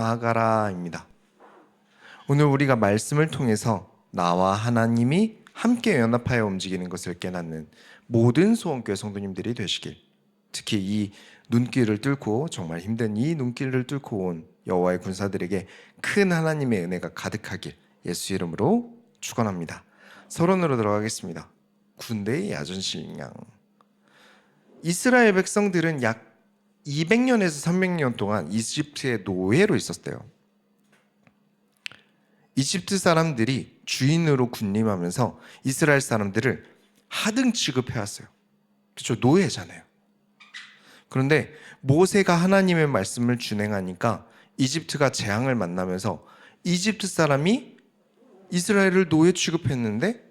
나아가라입니다. 오늘 우리가 말씀을 통해서 나와 하나님이 함께 연합하여 움직이는 것을 깨닫는 모든 소원교회 성도님들이 되시길, 특히 이 눈길을 뚫고 정말 힘든 이 눈길을 뚫고 온 여호와의 군사들에게 큰 하나님의 은혜가 가득하길 예수 이름으로 축원합니다. 서론으로 들어가겠습니다. 군대의 야전식량. 이스라엘 백성들은 약 200년에서 300년 동안 이집트의 노예로 있었대요. 이집트 사람들이 주인으로 군림하면서 이스라엘 사람들을 하등 취급해왔어요. 그렇죠? 노예잖아요. 그런데 모세가 하나님의 말씀을 준행하니까 이집트가 재앙을 만나면서 이집트 사람이 이스라엘을 노예 취급했는데,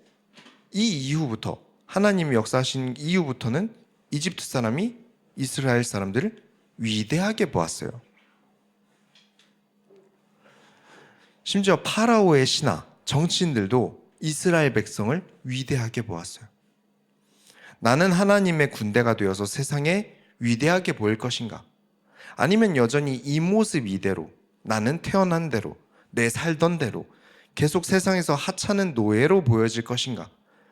이 이후부터 하나님이 역사하신 이후부터는 이집트 사람이 이스라엘 사람들을 위대하게 보았어요. 심지어 파라오의 신하, 정치인들도 이스라엘 백성을 위대하게 보았어요. 나는 하나님의 군대가 되어서 세상에 위대하게 보일 것인가? 아니면 여전히 이 모습 이대로, 나는 태어난 대로, 내 살던 대로 계속 세상에서 하찮은 노예로 보여질 것인가?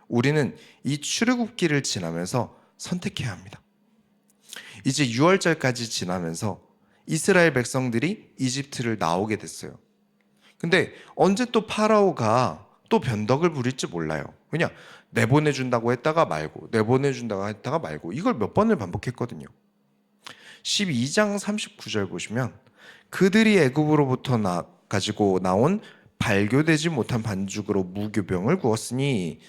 우리는 이 출애굽기를 지나면서 선택해야 합니다. 이제 6월절까지 지나면서 이스라엘 백성들이 이집트를 나오게 됐어요. 근데 언제 또 파라오가 또 변덕을 부릴지 몰라요. 그냥 내보내준다고 했다가 말고, 내보내준다고 했다가 말고, 이걸 몇 번을 반복했거든요. 12장 39절 보시면, 그들이 애굽으로부터 가지고 나온 발교되지 못한 반죽으로 무교병을 구웠으니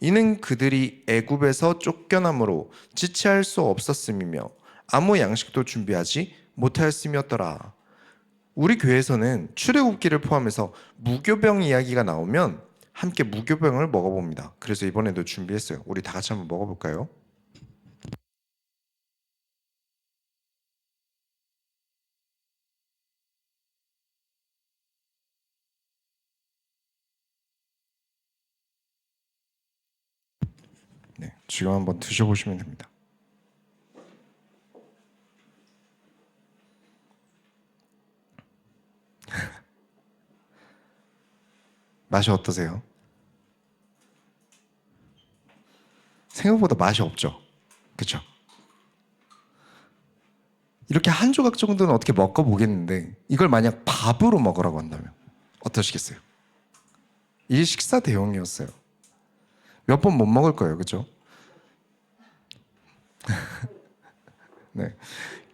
이는 그들이 애굽에서 쫓겨남으로 지체할 수 없었음이며 아무 양식도 준비하지 못하였음이었더라. 우리 교회에서는 출애굽기를 포함해서 무교병 이야기가 나오면 함께 무교병을 먹어봅니다. 그래서 이번에도 준비했어요. 우리 다 같이 한번 먹어볼까요? 네, 지금 한번 드셔보시면 됩니다. 맛이 어떠세요? 생각보다 맛이 없죠? 그렇죠? 이렇게 한 조각 정도는 어떻게 먹어보겠는데, 이걸 만약 밥으로 먹으라고 한다면 어떠시겠어요? 이게 식사 대용이었어요. 몇 번 못 먹을 거예요. 그렇죠? 네.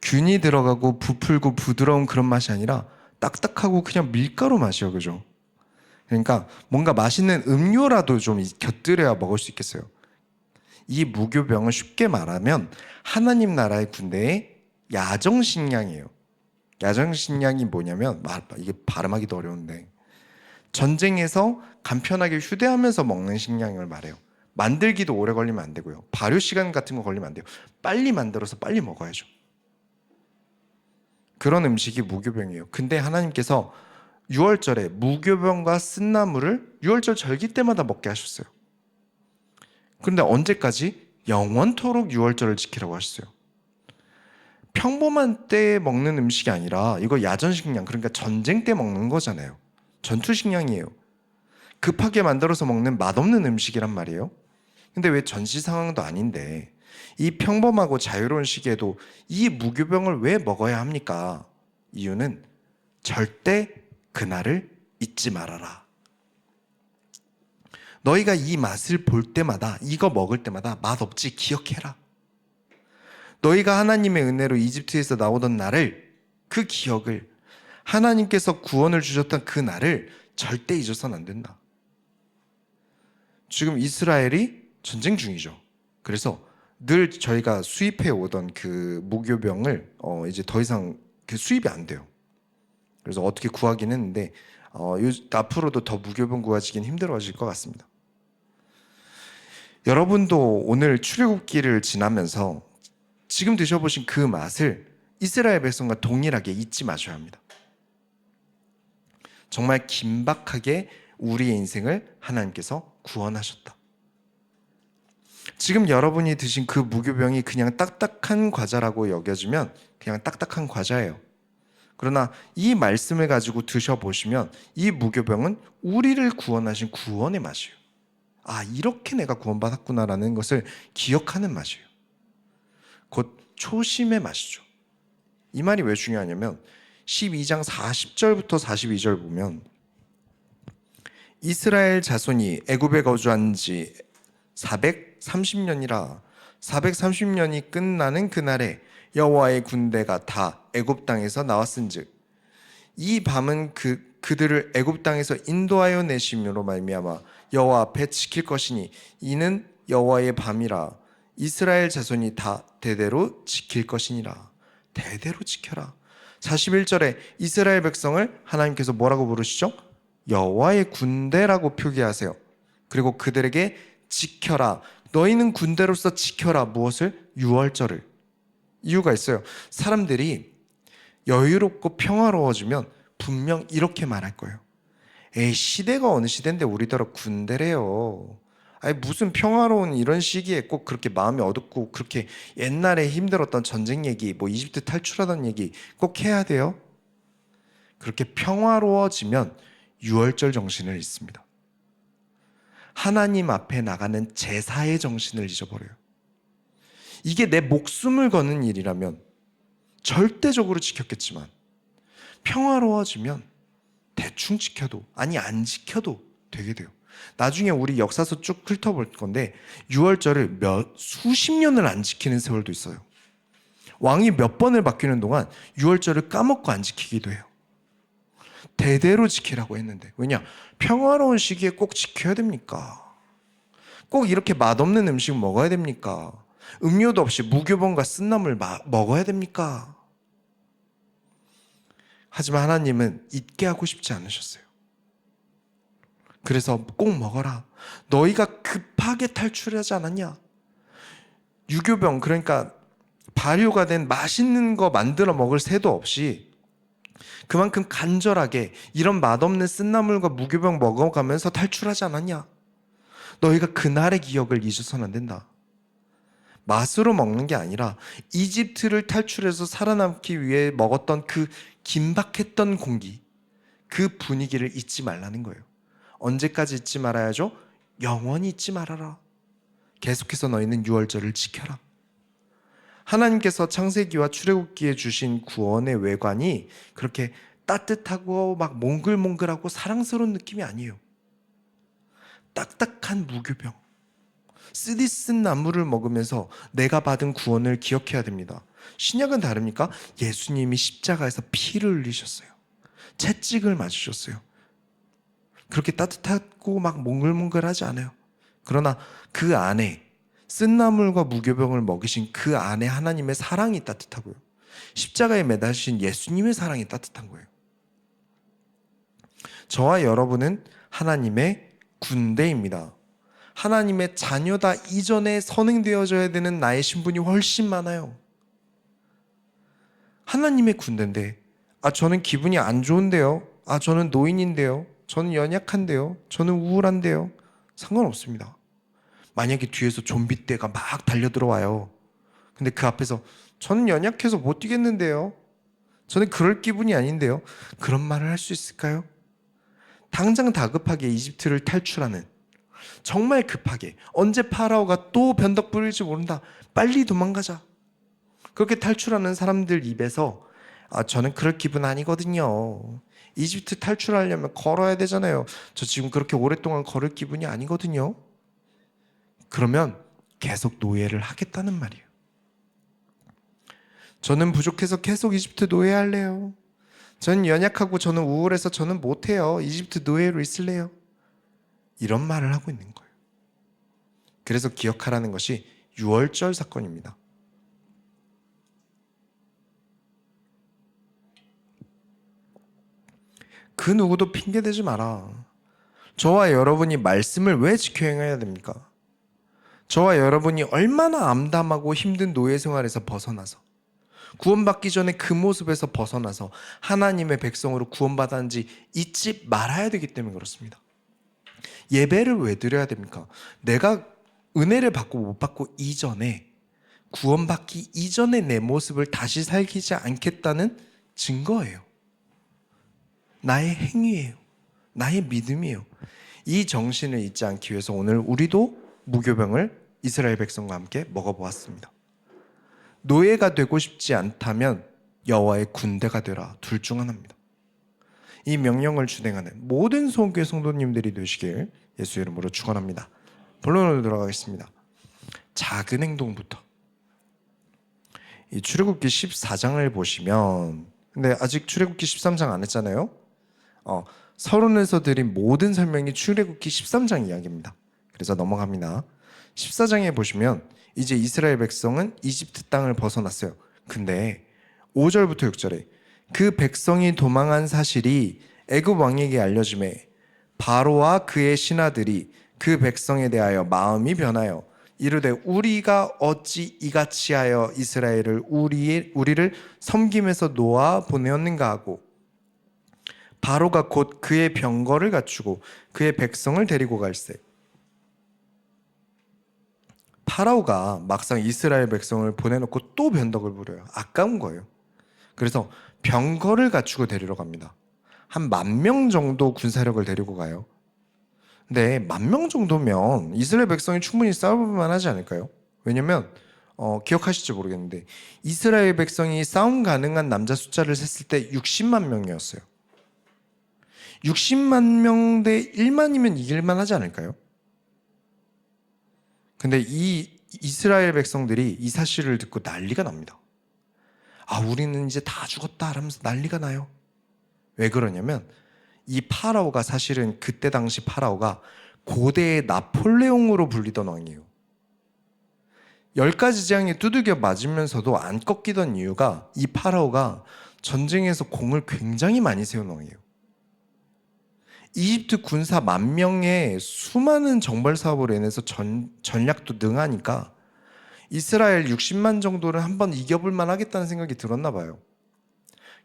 균이 들어가고 부풀고 부드러운 그런 맛이 아니라 딱딱하고 그냥 밀가루 맛이요. 그죠? 그러니까 뭔가 맛있는 음료라도 좀 곁들여야 먹을 수 있겠어요. 이 무교병은 쉽게 말하면 하나님 나라의 군대의 야정식량이에요. 야정식량이 뭐냐면, 이게 발음하기도 어려운데, 전쟁에서 간편하게 휴대하면서 먹는 식량을 말해요. 만들기도 오래 걸리면 안 되고요. 발효 시간 같은 거 걸리면 안 돼요. 빨리 만들어서 빨리 먹어야죠. 그런 음식이 무교병이에요. 근데 하나님께서 6월절에 무교병과 쓴나물을 6월절 절기 때마다 먹게 하셨어요. 그런데 언제까지? 영원토록 6월절을 지키라고 하셨어요. 평범한 때에 먹는 음식이 아니라 이거 야전식량, 그러니까 전쟁 때 먹는 거잖아요. 전투식량이에요. 급하게 만들어서 먹는 맛없는 음식이란 말이에요. 근데 왜 전시 상황도 아닌데 이 평범하고 자유로운 시기에도 이 무교병을 왜 먹어야 합니까? 이유는 절대 그날을 잊지 말아라. 너희가 이 맛을 볼 때마다, 이거 먹을 때마다 맛없지 기억해라. 너희가 하나님의 은혜로 이집트에서 나오던 날을, 그 기억을, 하나님께서 구원을 주셨던 그 날을 절대 잊어서는 안 된다. 지금 이스라엘이 전쟁 중이죠. 그래서 늘 저희가 수입해 오던 그 무교병을 이제 더 이상 그 수입이 안 돼요. 그래서 어떻게 구하긴 했는데 앞으로도 더 무교병 구하기는 힘들어질 것 같습니다. 여러분도 오늘 출애굽기를 지나면서 지금 드셔보신 그 맛을 이스라엘 백성과 동일하게 잊지 마셔야 합니다. 정말 긴박하게 우리의 인생을 하나님께서 구원하셨다. 지금 여러분이 드신 그 무교병이 그냥 딱딱한 과자라고 여겨지면 그냥 딱딱한 과자예요. 그러나 이 말씀을 가지고 드셔보시면 이 무교병은 우리를 구원하신 구원의 맛이에요. 아, 이렇게 내가 구원받았구나라는 것을 기억하는 맛이에요. 곧 초심의 맛이죠. 이 말이 왜 중요하냐면 12장 40절부터 42절 보면 이스라엘 자손이 애굽에 거주한 지 430년이라 430년이 끝나는 그날에 여호와의 군대가 다 애굽 땅에서 나왔은즉 이 밤은 그들을 애굽 땅에서 인도하여 내심으로 말미암아 여호와 앞에 지킬 것이니 이는 여호와의 밤이라 이스라엘 자손이 다 대대로 지킬 것이니라. 대대로 지켜라. 41절에 이스라엘 백성을 하나님께서 뭐라고 부르시죠? 여호와의 군대라고 표기하세요. 그리고 그들에게 지켜라. 너희는 군대로서 지켜라. 무엇을? 유월절을. 이유가 있어요. 사람들이 여유롭고 평화로워지면 분명 이렇게 말할 거예요. 에이, 시대가 어느 시대인데 우리더러 군대래요. 아니, 무슨 평화로운 이런 시기에 꼭 그렇게 마음이 어둡고 그렇게 옛날에 힘들었던 전쟁 얘기, 뭐 이집트 탈출하던 얘기 꼭 해야 돼요? 그렇게 평화로워지면 유월절 정신을 잃습니다. 하나님 앞에 나가는 제사의 정신을 잊어버려요. 이게 내 목숨을 거는 일이라면 절대적으로 지켰겠지만 평화로워지면 대충 지켜도, 아니 안 지켜도 되게 돼요. 나중에 우리 역사서 쭉 훑어볼 건데 유월절을 수십 년을 안 지키는 세월도 있어요. 왕이 몇 번을 바뀌는 동안 유월절을 까먹고 안 지키기도 해요. 대대로 지키라고 했는데, 왜냐? 평화로운 시기에 꼭 지켜야 됩니까? 꼭 이렇게 맛없는 음식 먹어야 됩니까? 음료도 없이 무교병과 쓴나물 먹어야 됩니까? 하지만 하나님은 잊게 하고 싶지 않으셨어요. 그래서 꼭 먹어라. 너희가 급하게 탈출하지 않았냐? 유교병, 그러니까 발효가 된 맛있는 거 만들어 먹을 새도 없이 그만큼 간절하게 이런 맛없는 쓴나물과 무교병 먹어가면서 탈출하지 않았냐? 너희가 그날의 기억을 잊어서는 안 된다. 맛으로 먹는 게 아니라 이집트를 탈출해서 살아남기 위해 먹었던 그 긴박했던 공기, 그 분위기를 잊지 말라는 거예요. 언제까지 잊지 말아야죠? 영원히 잊지 말아라. 계속해서 너희는 유월절을 지켜라. 하나님께서 창세기와 출애굽기에 주신 구원의 외관이 그렇게 따뜻하고 막 몽글몽글하고 사랑스러운 느낌이 아니에요. 딱딱한 무교병, 쓰디쓴 나물을 먹으면서 내가 받은 구원을 기억해야 됩니다. 신약은 다릅니까? 예수님이 십자가에서 피를 흘리셨어요. 채찍을 맞으셨어요. 그렇게 따뜻하고 막 몽글몽글하지 않아요. 그러나 그 안에 쓴나물과 무교병을 먹이신 그 안에 하나님의 사랑이 따뜻하고요. 십자가에 매달리신 예수님의 사랑이 따뜻한 거예요. 저와 여러분은 하나님의 군대입니다. 하나님의 자녀다 이전에 선행되어져야 되는 나의 신분이 훨씬 많아요. 하나님의 군대인데, 저는 기분이 안 좋은데요. 저는 노인인데요. 저는 연약한데요. 저는 우울한데요. 상관없습니다. 만약에 뒤에서 좀비 떼가 막 달려들어와요. 근데 그 앞에서 저는 연약해서 못 뛰겠는데요. 저는 그럴 기분이 아닌데요. 그런 말을 할 수 있을까요? 당장 다급하게 이집트를 탈출하는, 정말 급하게, 언제 파라오가 또 변덕 부릴지 모른다, 빨리 도망가자, 그렇게 탈출하는 사람들 입에서 저는 그럴 기분 아니거든요. 이집트 탈출하려면 걸어야 되잖아요. 저 지금 그렇게 오랫동안 걸을 기분이 아니거든요. 그러면 계속 노예를 하겠다는 말이에요. 저는 부족해서 계속 이집트 노예할래요. 저는 연약하고 저는 우울해서 저는 못해요. 이집트 노예로 있을래요. 이런 말을 하고 있는 거예요. 그래서 기억하라는 것이 유월절 사건입니다. 그 누구도 핑계대지 마라. 저와 여러분이 말씀을 왜 지켜 행해야 됩니까? 저와 여러분이 얼마나 암담하고 힘든 노예 생활에서 벗어나서, 구원받기 전에 그 모습에서 벗어나서 하나님의 백성으로 구원받았는지 잊지 말아야 되기 때문에 그렇습니다. 예배를 왜 드려야 됩니까? 내가 은혜를 받고 못 받고 이전에, 구원받기 이전에 내 모습을 다시 살기지 않겠다는 증거예요. 나의 행위예요. 나의 믿음이에요. 이 정신을 잊지 않기 위해서 오늘 우리도 무교병을 이스라엘 백성과 함께 먹어보았습니다. 노예가 되고 싶지 않다면 여호와의 군대가 되라. 둘 중 하나입니다. 이 명령을 준행하는 모든 소원교회 성도님들이 되시길 예수 이름으로 축원합니다. 본론으로 들어가겠습니다. 작은 행동부터. 이 출애굽기 14장을 보시면, 근데 아직 출애굽기 13장 안 했잖아요. 서론에서 드린 모든 설명이 출애굽기 13장 이야기입니다. 그래서 넘어갑니다. 14장에 보시면 이제 이스라엘 백성은 이집트 땅을 벗어났어요. 근데 5절부터 6절에 그 백성이 도망한 사실이 애굽 왕에게 알려지매 바로와 그의 신하들이 그 백성에 대하여 마음이 변하여 이르되 우리가 어찌 이같이 하여 이스라엘을 우리를 섬김에서 놓아 보내었는가 하고 바로가 곧 그의 병거를 갖추고 그의 백성을 데리고 갈새. 파라오가 막상 이스라엘 백성을 보내놓고 또 변덕을 부려요. 아까운 거예요. 그래서 병거를 갖추고 데리러 갑니다. 한 10,000명 정도 군사력을 데리고 가요. 근데 10,000명 정도면 이스라엘 백성이 충분히 싸워볼 만하지 않을까요? 왜냐면 기억하실지 모르겠는데 이스라엘 백성이 싸움 가능한 남자 숫자를 셌을 때 60만 명이었어요. 60만 명 대 1만이면 이길만 하지 않을까요? 근데 이 이스라엘 백성들이 이 사실을 듣고 난리가 납니다. 우리는 이제 다 죽었다 하면서 난리가 나요. 왜 그러냐면 이 파라오가 사실은 그때 당시 파라오가 고대의 나폴레옹으로 불리던 왕이에요. 10가지 재앙에 두들겨 맞으면서도 안 꺾이던 이유가 이 파라오가 전쟁에서 공을 굉장히 많이 세운 왕이에요. 이집트 군사 10,000명의 수많은 정벌 사업으로 인해서 전략도 능하니까 이스라엘 60만 정도를 한번 이겨볼 만하겠다는 생각이 들었나 봐요.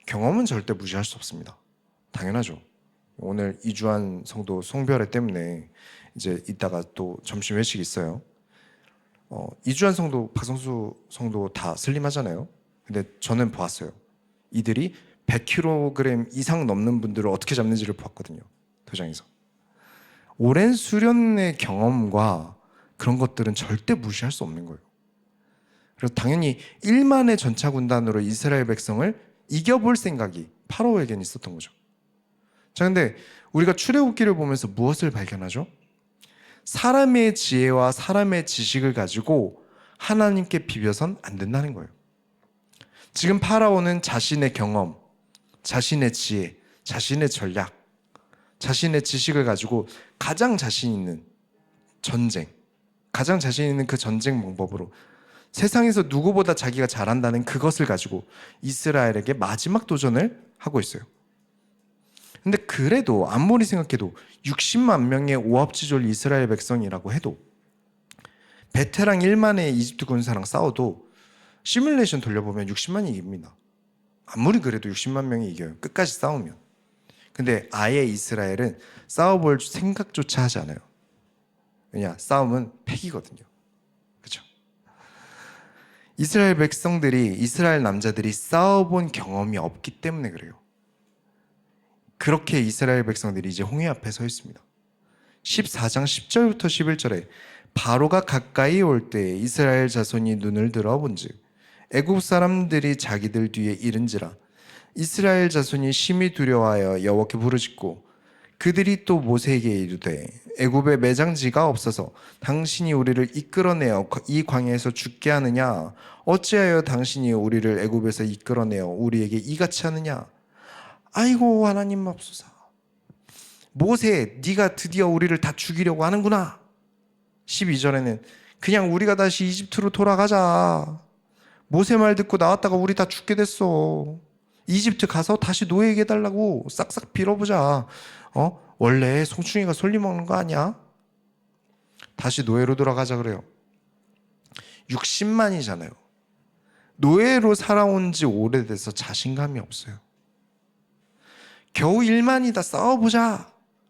경험은 절대 무시할 수 없습니다. 당연하죠. 오늘 이주한 성도 송별회 때문에 이제 이따가 또 점심 회식이 있어요. 이주한 성도, 박성수 성도 다 슬림하잖아요. 근데 저는 보았어요. 이들이 100kg 이상 넘는 분들을 어떻게 잡는지를 보았거든요. 도장에서. 오랜 수련의 경험과 그런 것들은 절대 무시할 수 없는 거예요. 그래서 당연히 1만의 전차 군단으로 이스라엘 백성을 이겨볼 생각이 파라오에게는 있었던 거죠. 자, 근데 우리가 출애굽기를 보면서 무엇을 발견하죠? 사람의 지혜와 사람의 지식을 가지고 하나님께 비벼선 안 된다는 거예요. 지금 파라오는 자신의 경험, 자신의 지혜, 자신의 전략, 자신의 지식을 가지고 가장 자신 있는 전쟁, 가장 자신 있는 그 전쟁 방법으로 세상에서 누구보다 자기가 잘한다는 그것을 가지고 이스라엘에게 마지막 도전을 하고 있어요. 근데 그래도 아무리 생각해도 60만 명의 오합지졸 이스라엘 백성이라고 해도 베테랑 1만의 이집트 군사랑 싸워도 시뮬레이션 돌려보면 60만이 이깁니다. 아무리 그래도 60만 명이 이겨요. 끝까지 싸우면. 근데 아예 이스라엘은 싸워볼 생각조차 하지 않아요. 왜냐? 싸움은 패기거든요. 그렇죠? 이스라엘 백성들이, 이스라엘 남자들이 싸워본 경험이 없기 때문에 그래요. 그렇게 이스라엘 백성들이 이제 홍해 앞에 서 있습니다. 14장 10절부터 11절에 바로가 가까이 올 때 이스라엘 자손이 눈을 들어 본즉 애굽 사람들이 자기들 뒤에 이른지라 이스라엘 자손이 심히 두려워하여 여호와께 부르짖고 그들이 또 모세에게 이르되 애굽에 매장지가 없어서 당신이 우리를 이끌어내어 이 광야에서 죽게 하느냐 어찌하여 당신이 우리를 애굽에서 이끌어내어 우리에게 이같이 하느냐. 아이고 하나님 맙소사, 모세 네가 드디어 우리를 다 죽이려고 하는구나. 12절에는 그냥 우리가 다시 이집트로 돌아가자. 모세 말 듣고 나왔다가 우리 다 죽게 됐어. 이집트 가서 다시 노예에게 해달라고 싹싹 빌어보자. 원래 송충이가 솔리 먹는 거 아니야? 다시 노예로 돌아가자 그래요. 60만이잖아요. 노예로 살아온 지 오래돼서 자신감이 없어요. 겨우 1만이다,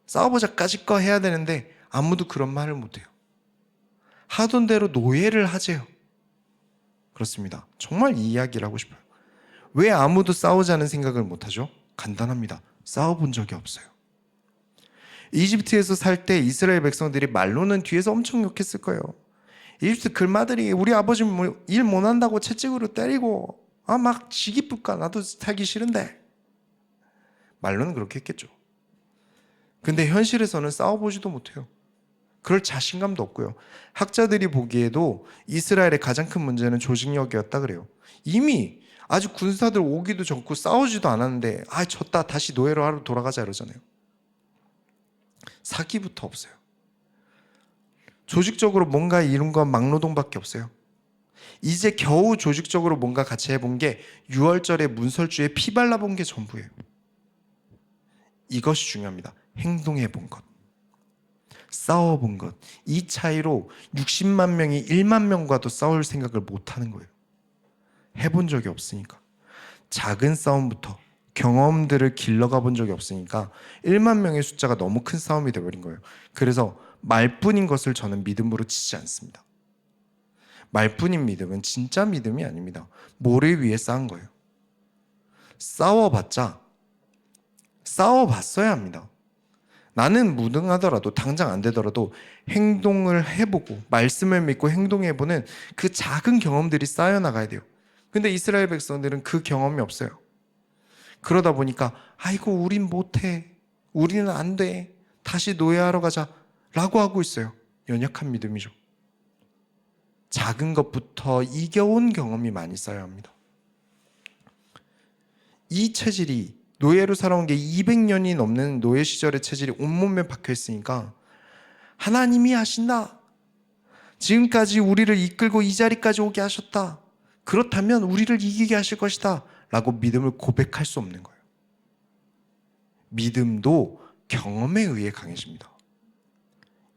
싸워보자까지 거 해야 되는데 아무도 그런 말을 못해요. 하던 대로 노예를 하재요. 그렇습니다. 정말 이 이야기를 하고 싶어요. 왜 아무도 싸우자는 생각을 못하죠? 간단합니다. 싸워본 적이 없어요. 이집트에서 살 때 이스라엘 백성들이 말로는 뒤에서 엄청 욕했을 거예요. 이집트 글마들이 우리 아버지 일 못한다고 채찍으로 때리고 막 지기 뿌까 나도 살기 싫은데, 말로는 그렇게 했겠죠. 근데 현실에서는 싸워보지도 못해요. 그럴 자신감도 없고요. 학자들이 보기에도 이스라엘의 가장 큰 문제는 조직력이었다 그래요. 이미 아주 군사들 오기도 전고 싸우지도 않았는데 졌다 다시 노예로 하러 돌아가자 이러잖아요. 사기부터 없어요. 조직적으로 뭔가 이룬 건 막노동밖에 없어요. 이제 겨우 조직적으로 뭔가 같이 해본 게 6월절에 문설주에 피 발라본 게 전부예요. 이것이 중요합니다. 행동해본 것, 싸워본 것. 이 차이로 60만 명이 1만 명과도 싸울 생각을 못하는 거예요. 해본 적이 없으니까. 작은 싸움부터 경험들을 길러가 본 적이 없으니까 1만 명의 숫자가 너무 큰 싸움이 되어버린 거예요. 그래서 말뿐인 것을 저는 믿음으로 치지 않습니다. 말뿐인 믿음은 진짜 믿음이 아닙니다. 뭐를 위해 싸운 거예요? 싸워봤어야 합니다. 나는 무능하더라도, 당장 안 되더라도 행동을 해보고 말씀을 믿고 행동해보는 그 작은 경험들이 쌓여나가야 돼요. 근데 이스라엘 백성들은 그 경험이 없어요. 그러다 보니까 아이고 우린 못해, 우리는 안 돼, 다시 노예하러 가자 라고 하고 있어요. 연약한 믿음이죠. 작은 것부터 이겨온 경험이 많이 쌓여야 합니다. 이 체질이, 노예로 살아온 게 200년이 넘는 노예 시절의 체질이 온몸에 박혀 있으니까 하나님이 하신다, 지금까지 우리를 이끌고 이 자리까지 오게 하셨다, 그렇다면 우리를 이기게 하실 것이다 라고 믿음을 고백할 수 없는 거예요. 믿음도 경험에 의해 강해집니다.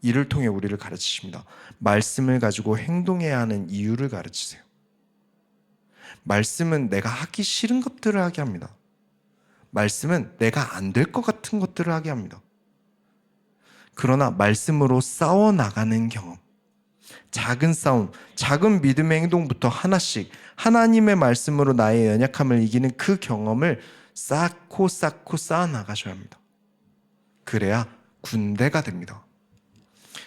이를 통해 우리를 가르치십니다. 말씀을 가지고 행동해야 하는 이유를 가르치세요. 말씀은 내가 하기 싫은 것들을 하게 합니다. 말씀은 내가 안 될 것 같은 것들을 하게 합니다. 그러나 말씀으로 싸워나가는 경험, 작은 싸움, 작은 믿음의 행동부터 하나씩 하나님의 말씀으로 나의 연약함을 이기는 그 경험을 쌓고 쌓아나가셔야 합니다. 그래야 군대가 됩니다.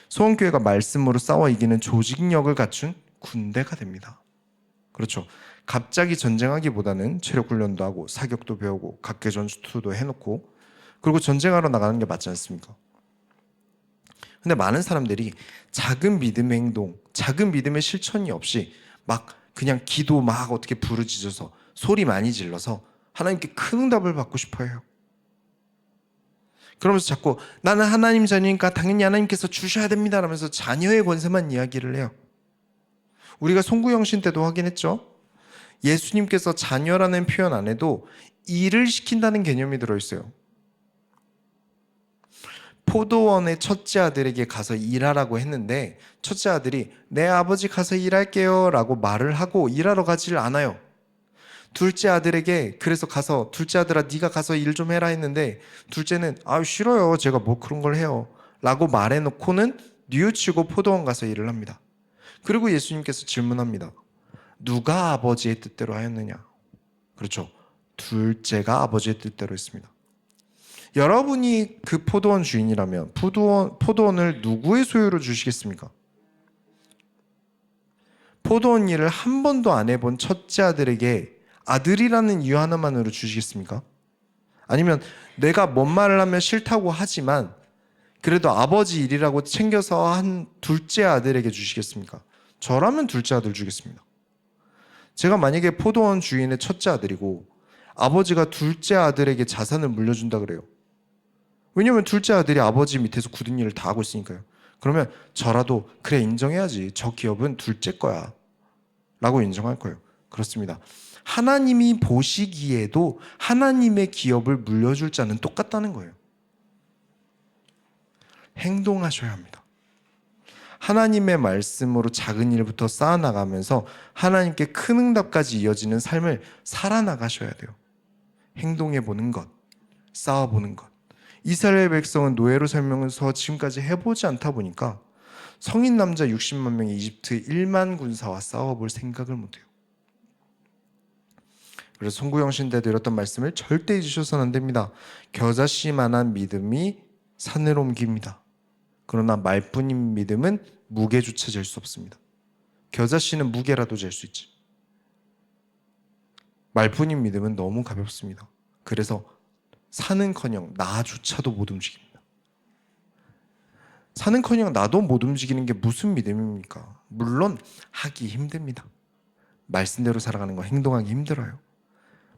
소원교회가 말씀으로 싸워 이기는 조직력을 갖춘 군대가 됩니다. 그렇죠. 갑자기 전쟁하기보다는 체력 훈련도 하고 사격도 배우고 각계 전투도 해놓고 그리고 전쟁하러 나가는 게 맞지 않습니까? 근데 많은 사람들이 작은 믿음의 행동, 작은 믿음의 실천이 없이 막 그냥 기도 막 어떻게 부르짖어서 소리 많이 질러서 하나님께 큰 응답을 받고 싶어 해요. 그러면서 자꾸 나는 하나님 자녀니까 당연히 하나님께서 주셔야 됩니다 라면서 자녀의 권세만 이야기를 해요. 우리가 송구영신 때도 확인했죠. 예수님께서 자녀라는 표현 안에도 일을 시킨다는 개념이 들어있어요. 포도원의 첫째 아들에게 가서 일하라고 했는데 첫째 아들이 내 아버지 가서 일할게요 라고 말을 하고 일하러 가지를 않아요. 둘째 아들에게 그래서 가서 둘째 아들아 네가 가서 일 좀 해라 했는데 둘째는 싫어요, 제가 뭐 그런 걸 해요 라고 말해놓고는 뉘우치고 포도원 가서 일을 합니다. 그리고 예수님께서 질문합니다. 누가 아버지의 뜻대로 하였느냐? 그렇죠. 둘째가 아버지의 뜻대로 했습니다. 여러분이 그 포도원 주인이라면 포도원을 누구의 소유로 주시겠습니까? 포도원 일을 한 번도 안 해본 첫째 아들에게 아들이라는 이유 하나만으로 주시겠습니까? 아니면 내가 뭔 말을 하면 싫다고 하지만 그래도 아버지 일이라고 챙겨서 한 둘째 아들에게 주시겠습니까? 저라면 둘째 아들 주겠습니다. 제가 만약에 포도원 주인의 첫째 아들이고 아버지가 둘째 아들에게 자산을 물려준다 그래요. 왜냐면 둘째 아들이 아버지 밑에서 굳은 일을 다 하고 있으니까요. 그러면 저라도 그래 인정해야지, 저 기업은 둘째 거야 라고 인정할 거예요. 그렇습니다. 하나님이 보시기에도 하나님의 기업을 물려줄 자는 똑같다는 거예요. 행동하셔야 합니다. 하나님의 말씀으로 작은 일부터 쌓아나가면서 하나님께 큰 응답까지 이어지는 삶을 살아나가셔야 돼요. 행동해보는 것, 싸워보는 것. 이스라엘 백성은 노예로 살면서 지금까지 해보지 않다 보니까 성인 남자 60만 명의 이집트 1만 군사와 싸워볼 생각을 못해요. 그래서 송구영 신대 드렸던 말씀을 절대 잊으셔서는 안 됩니다. 겨자씨만한 믿음이 산을 옮깁니다. 그러나 말뿐인 믿음은 무게조차 잴 수 없습니다. 겨자씨는 무게라도 잴 수 있지. 말뿐인 믿음은 너무 가볍습니다. 그래서 산은커녕 나조차도 못 움직입니다. 산은커녕 나도 못 움직이는 게 무슨 믿음입니까? 물론 하기 힘듭니다. 말씀대로 살아가는 거 행동하기 힘들어요.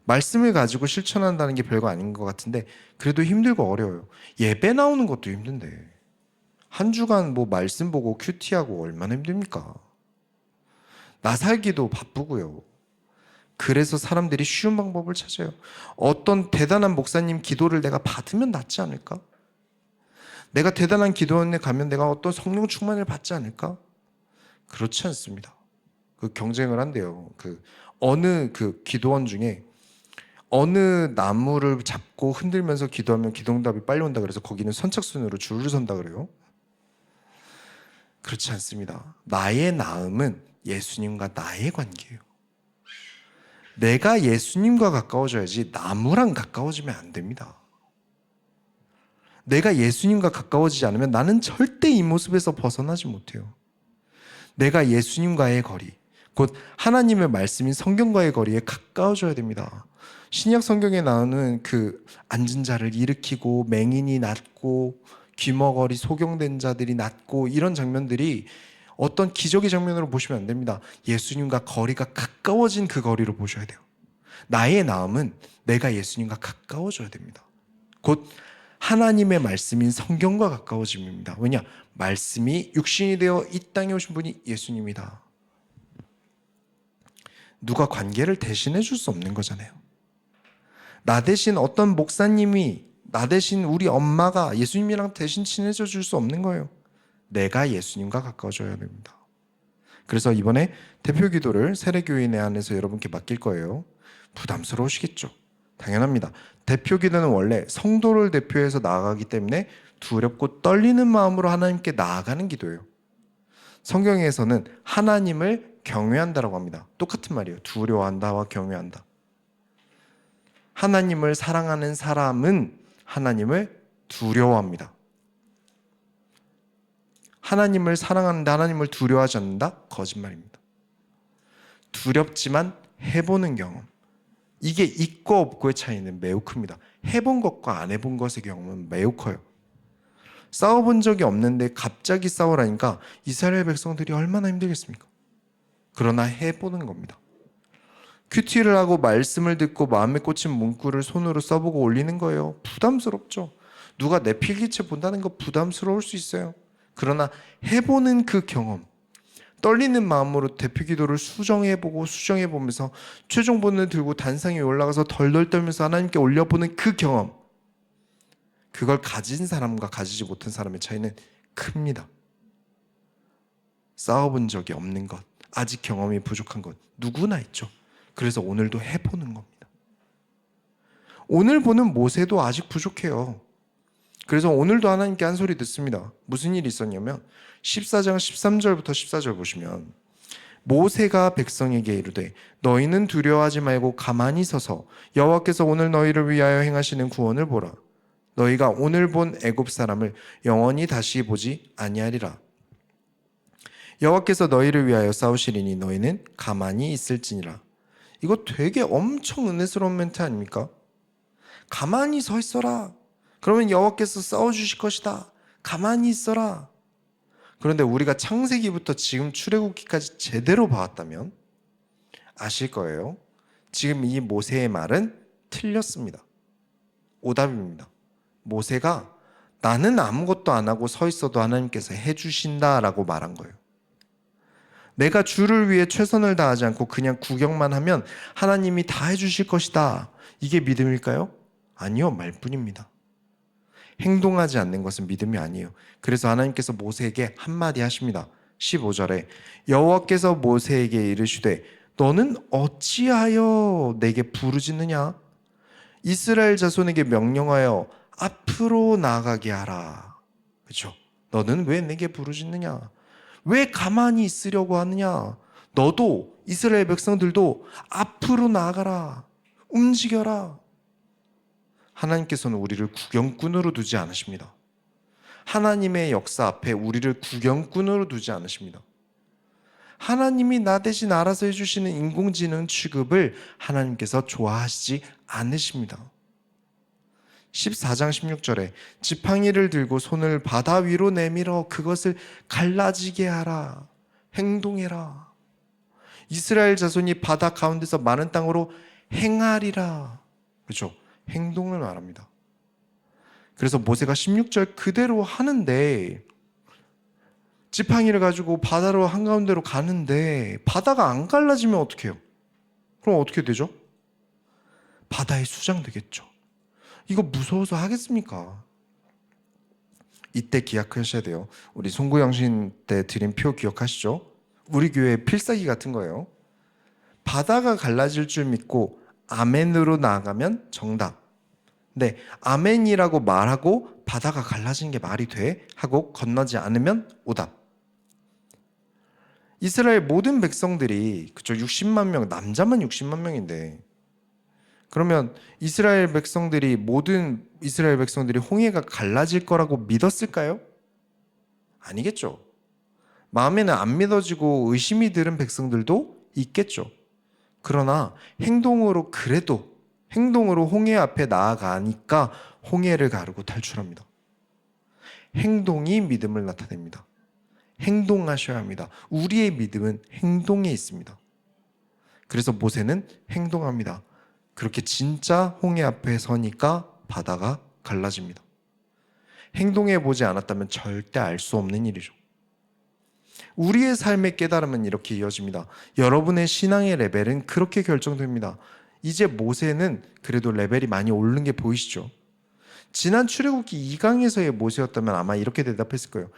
말씀을 가지고 실천한다는 게 별거 아닌 것 같은데 그래도 힘들고 어려워요. 예배 나오는 것도 힘든데 한 주간 뭐 말씀 보고 큐티하고 얼마나 힘듭니까? 나 살기도 바쁘고요. 그래서 사람들이 쉬운 방법을 찾아요. 어떤 대단한 목사님 기도를 내가 받으면 낫지 않을까? 내가 대단한 기도원에 가면 내가 어떤 성령 충만을 받지 않을까? 그렇지 않습니다. 그 경쟁을 한대요. 어느 기도원 중에 어느 나무를 잡고 흔들면서 기도하면 기도응답이 빨리 온다 그래서 거기는 선착순으로 줄을 선다 그래요. 그렇지 않습니다. 나의 나음은 예수님과 나의 관계예요. 내가 예수님과 가까워져야지 나무랑 가까워지면 안 됩니다. 내가 예수님과 가까워지지 않으면 나는 절대 이 모습에서 벗어나지 못해요. 내가 예수님과의 거리, 곧 하나님의 말씀인 성경과의 거리에 가까워져야 됩니다. 신약 성경에 나오는 앉은 자를 일으키고 맹인이 낫고 귀머거리 소경된 자들이 낫고 이런 장면들이 어떤 기적의 장면으로 보시면 안 됩니다. 예수님과 거리가 가까워진 그 거리로 보셔야 돼요. 나의 나음은 내가 예수님과 가까워져야 됩니다. 곧 하나님의 말씀인 성경과 가까워짐입니다. 왜냐? 말씀이 육신이 되어 이 땅에 오신 분이 예수님이다. 누가 관계를 대신해 줄 수 없는 거잖아요. 나 대신 어떤 목사님이, 나 대신 우리 엄마가 예수님이랑 대신 친해져 줄 수 없는 거예요. 내가 예수님과 가까워져야 됩니다. 그래서 이번에 대표 기도를 세례교인회 안에서 여러분께 맡길 거예요. 부담스러우시겠죠? 당연합니다. 대표 기도는 원래 성도를 대표해서 나아가기 때문에 두렵고 떨리는 마음으로 하나님께 나아가는 기도예요. 성경에서는 하나님을 경외한다라고 합니다. 똑같은 말이에요. 두려워한다와 경외한다. 하나님을 사랑하는 사람은 하나님을 두려워합니다. 하나님을 사랑하는데 하나님을 두려워하지 않는다? 거짓말입니다. 두렵지만 해보는 경험. 이게 있고 없고의 차이는 매우 큽니다. 해본 것과 안 해본 것의 경험은 매우 커요. 싸워본 적이 없는데 갑자기 싸우라니까 이스라엘 백성들이 얼마나 힘들겠습니까? 그러나 해보는 겁니다. 큐티를 하고 말씀을 듣고 마음에 꽂힌 문구를 손으로 써보고 올리는 거예요. 부담스럽죠. 누가 내 필기체 본다는 거 부담스러울 수 있어요. 그러나 해보는 그 경험, 떨리는 마음으로 대표 기도를 수정해보면서 최종본을 들고 단상 위에 올라가서 덜덜 떨면서 하나님께 올려보는 그 경험, 그걸 가진 사람과 가지지 못한 사람의 차이는 큽니다. 싸워본 적이 없는 것, 아직 경험이 부족한 것 누구나 있죠. 그래서 오늘도 해보는 겁니다. 오늘 보는 모세도 아직 부족해요. 그래서 오늘도 하나님께 한 소리 듣습니다. 무슨 일이 있었냐면 14장 13절부터 14절 보시면 모세가 백성에게 이르되 너희는 두려워하지 말고 가만히 서서 여호와께서 오늘 너희를 위하여 행하시는 구원을 보라. 너희가 오늘 본 애굽 사람을 영원히 다시 보지 아니하리라. 여호와께서 너희를 위하여 싸우시리니 너희는 가만히 있을지니라. 이거 되게 엄청 은혜스러운 멘트 아닙니까? 가만히 서 있어라. 그러면 여호와께서 싸워주실 것이다. 가만히 있어라. 그런데 우리가 창세기부터 지금 출애굽기까지 제대로 봐왔다면 아실 거예요. 지금 이 모세의 말은 틀렸습니다. 오답입니다. 모세가 나는 아무것도 안 하고 서 있어도 하나님께서 해주신다라고 말한 거예요. 내가 주를 위해 최선을 다하지 않고 그냥 구경만 하면 하나님이 다 해주실 것이다. 이게 믿음일까요? 아니요, 말뿐입니다. 행동하지 않는 것은 믿음이 아니에요. 그래서 하나님께서 모세에게 한마디 하십니다. 15절에 여호와께서 모세에게 이르시되 너는 어찌하여 내게 부르짖느냐? 이스라엘 자손에게 명령하여 앞으로 나아가게 하라. 그렇죠? 너는 왜 내게 부르짖느냐? 왜 가만히 있으려고 하느냐? 너도 이스라엘 백성들도 앞으로 나아가라. 움직여라. 하나님께서는 우리를 구경꾼으로 두지 않으십니다. 하나님의 역사 앞에 우리를 구경꾼으로 두지 않으십니다. 하나님이 나 대신 알아서 해주시는 인공지능 취급을 하나님께서 좋아하시지 않으십니다. 14장 16절에 지팡이를 들고 손을 바다 위로 내밀어 그것을 갈라지게 하라. 행동해라. 이스라엘 자손이 바다 가운데서 많은 땅으로 행하리라. 그렇죠? 행동을 말합니다. 그래서 모세가 16절 그대로 하는데 지팡이를 가지고 바다로 한가운데로 가는데 바다가 안 갈라지면 어떻게 해요? 그럼 어떻게 되죠? 바다에 수장되겠죠. 이거 무서워서 하겠습니까? 이때 기억하셔야 돼요. 우리 송구영신 때 드린 표 기억하시죠? 우리 교회 필살기 같은 거예요. 바다가 갈라질 줄 믿고 아멘으로 나아가면 정답. 네, 아멘이라고 말하고 바다가 갈라진 게 말이 돼? 하고 건너지 않으면 오답. 이스라엘 모든 백성들이 그쵸 60만 명, 남자만 60만 명인데 그러면 모든 이스라엘 백성들이 홍해가 갈라질 거라고 믿었을까요? 아니겠죠. 마음에는 안 믿어지고 의심이 드는 백성들도 있겠죠. 그러나 행동으로 홍해 앞에 나아가니까 홍해를 가르고 탈출합니다. 행동이 믿음을 나타냅니다. 행동하셔야 합니다. 우리의 믿음은 행동에 있습니다. 그래서 모세는 행동합니다. 그렇게 진짜 홍해 앞에 서니까 바다가 갈라집니다. 행동해 보지 않았다면 절대 알 수 없는 일이죠. 우리의 삶의 깨달음은 이렇게 이어집니다. 여러분의 신앙의 레벨은 그렇게 결정됩니다. 이제 모세는 그래도 레벨이 많이 오른 게 보이시죠? 지난 출애굽기 2강에서의 모세였다면 아마 이렇게 대답했을 거예요.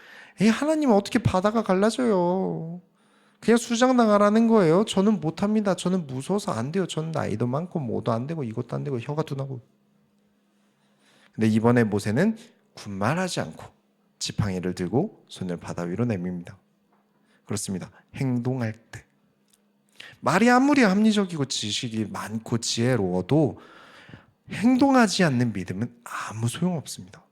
하나님 어떻게 바다가 갈라져요? 그냥 수장당하라는 거예요. 저는 못합니다. 저는 무서워서 안 돼요. 저는 나이도 많고 뭐도 안 되고 이것도 안 되고 혀가 둔하고. 근데 이번에 모세는 군말하지 않고 지팡이를 들고 손을 바다 위로 내밉니다. 그렇습니다. 행동할 때. 말이 아무리 합리적이고 지식이 많고 지혜로워도 행동하지 않는 믿음은 아무 소용없습니다.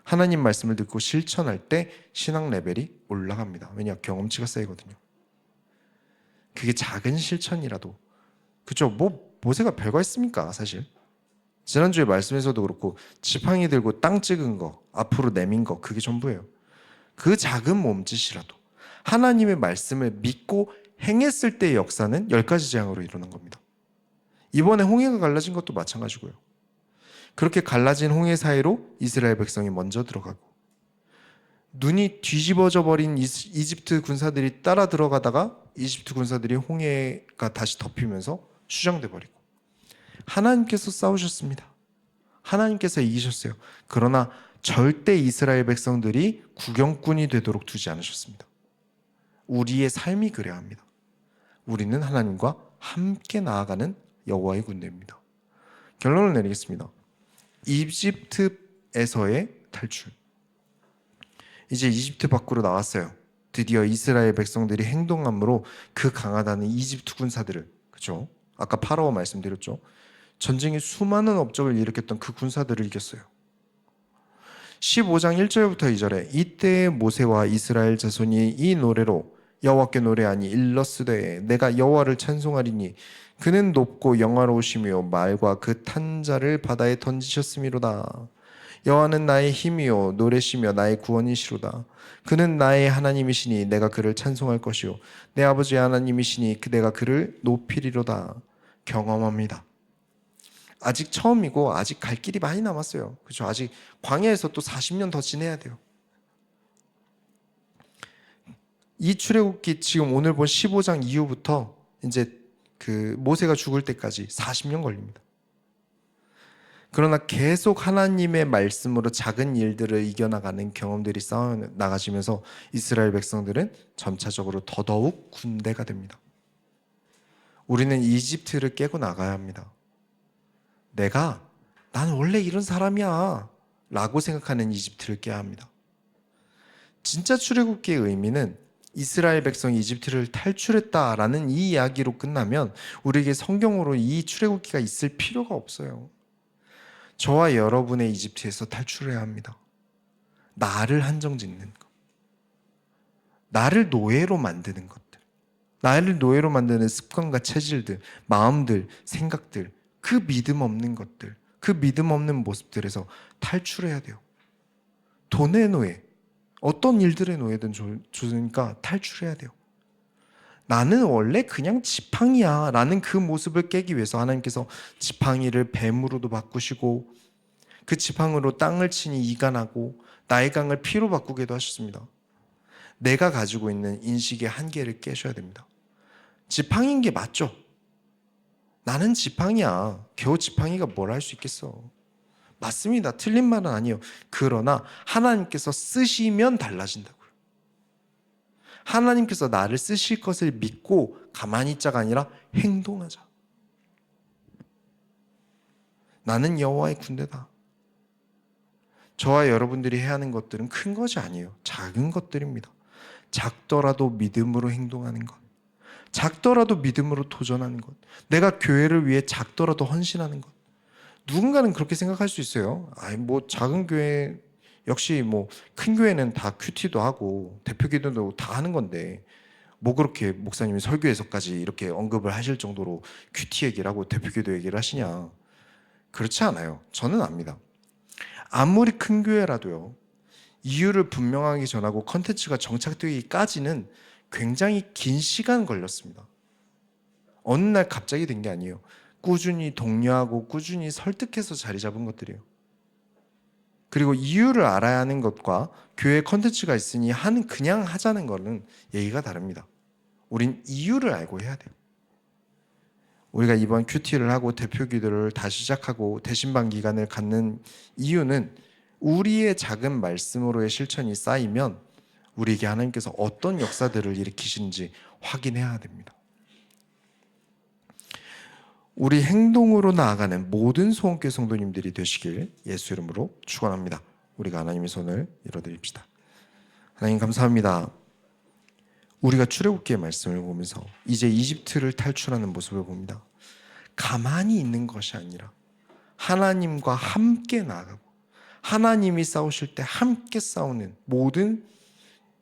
하나님 말씀을 듣고 실천할 때 신앙 레벨이 올라갑니다. 왜냐? 경험치가 쌓이거든요. 그게 작은 실천이라도 그죠? 모세가 별거 있습니까? 사실 지난주에 말씀에서도 그렇고 지팡이 들고 땅 찍은 거 앞으로 내민 거 그게 전부예요. 그 작은 몸짓이라도 하나님의 말씀을 믿고 행했을 때의 역사는 10가지 재앙으로 일어난 겁니다. 이번에 홍해가 갈라진 것도 마찬가지고요. 그렇게 갈라진 홍해 사이로 이스라엘 백성이 먼저 들어가고 눈이 뒤집어져 버린 이집트 군사들이 따라 들어가다가 이집트 군사들이 홍해가 다시 덮이면서 수장돼 버리고 하나님께서 싸우셨습니다. 하나님께서 이기셨어요. 그러나 절대 이스라엘 백성들이 구경꾼이 되도록 두지 않으셨습니다. 우리의 삶이 그래야 합니다. 우리는 하나님과 함께 나아가는 여호와의 군대입니다. 결론을 내리겠습니다. 이집트에서의 탈출. 이제 이집트 밖으로 나왔어요. 드디어 이스라엘 백성들이 행동함으로 그 강하다는 이집트 군사들을, 그죠? 아까 파라오 말씀드렸죠. 전쟁에 수많은 업적을 일으켰던 그 군사들을 이겼어요. 15장 1절부터 2절에 이때의 모세와 이스라엘 자손이 이 노래로 여호와께 노래하니 일러스되 내가 여호와를 찬송하리니 그는 높고 영화로우시며 말과 그 탄 자를 바다에 던지셨음이로다. 여호와는 나의 힘이요 노래시며 나의 구원이시로다. 그는 나의 하나님이시니 내가 그를 찬송할 것이요 내 아버지의 하나님이시니 내가 그를 높이리로다. 경험합니다. 아직 처음이고 아직 갈 길이 많이 남았어요. 그렇죠? 아직 광야에서 또 40년 더 지내야 돼요. 이 출애굽기 지금 오늘 본 15장 이후부터 이제 그 모세가 죽을 때까지 40년 걸립니다. 그러나 계속 하나님의 말씀으로 작은 일들을 이겨나가는 경험들이 쌓여 나가지면서 이스라엘 백성들은 점차적으로 더더욱 군대가 됩니다. 우리는 이집트를 깨고 나가야 합니다. 나는 원래 이런 사람이야 라고 생각하는 이집트를 깨야 합니다. 진짜 출애굽기의 의미는 이스라엘 백성이 이집트를 탈출했다라는 이 이야기로 끝나면 우리에게 성경으로 이 출애굽기가 있을 필요가 없어요. 저와 여러분의 이집트에서 탈출해야 합니다. 나를 한정짓는 것, 나를 노예로 만드는 것들, 나를 노예로 만드는 습관과 체질들, 마음들, 생각들, 그 믿음 없는 것들, 그 믿음 없는 모습들에서 탈출해야 돼요. 돈의 노예, 어떤 일들의 노예든 좋으니까 탈출해야 돼요. 나는 원래 그냥 지팡이야 라는 그 모습을 깨기 위해서 하나님께서 지팡이를 뱀으로도 바꾸시고 그 지팡이로 땅을 치니 이가 나고 나의 강을 피로 바꾸기도 하셨습니다. 내가 가지고 있는 인식의 한계를 깨셔야 됩니다. 지팡이인 게 맞죠? 나는 지팡이야. 겨우 지팡이가 뭘 할 수 있겠어. 맞습니다. 틀린 말은 아니에요. 그러나 하나님께서 쓰시면 달라진다고요. 하나님께서 나를 쓰실 것을 믿고 가만히 있자가 아니라 행동하자. 나는 여호와의 군대다. 저와 여러분들이 해야 하는 것들은 큰 것이 아니에요. 작은 것들입니다. 작더라도 믿음으로 행동하는 것. 작더라도 믿음으로 도전하는 것. 내가 교회를 위해 작더라도 헌신하는 것. 누군가는 그렇게 생각할 수 있어요. 뭐 작은 교회 역시 뭐 큰 교회는 다 큐티도 하고 대표 기도도 다 하는 건데 뭐 그렇게 목사님이 설교에서까지 이렇게 언급을 하실 정도로 큐티 얘기를 하고 대표 기도 얘기를 하시냐. 그렇지 않아요. 저는 압니다. 아무리 큰 교회라도요. 이유를 분명하게 전하고 컨텐츠가 정착되기까지는 굉장히 긴 시간 걸렸습니다. 어느 날 갑자기 된 게 아니에요. 꾸준히 독려하고 꾸준히 설득해서 자리 잡은 것들이에요. 그리고 이유를 알아야 하는 것과 교회 컨텐츠가 있으니 그냥 하자는 거는 얘기가 다릅니다. 우린 이유를 알고 해야 돼요. 우리가 이번 큐티를 하고 대표 기도를 다시 시작하고 대신반 기간을 갖는 이유는 우리의 작은 말씀으로의 실천이 쌓이면 우리에게 하나님께서 어떤 역사들을 일으키시는지 확인해야 됩니다. 우리 행동으로 나아가는 모든 소원교회 성도님들이 되시길 예수 이름으로 축원합니다. 우리가 하나님의 손을 밀어드립시다. 하나님 감사합니다. 우리가 출애굽기의 말씀을 보면서 이제 이집트를 탈출하는 모습을 봅니다. 가만히 있는 것이 아니라 하나님과 함께 나아가고 하나님이 싸우실 때 함께 싸우는 모든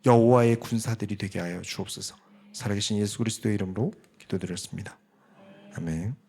여호와의 군사들이 되게 하여 주옵소서. 살아계신 예수 그리스도의 이름으로 기도드렸습니다. 아멘.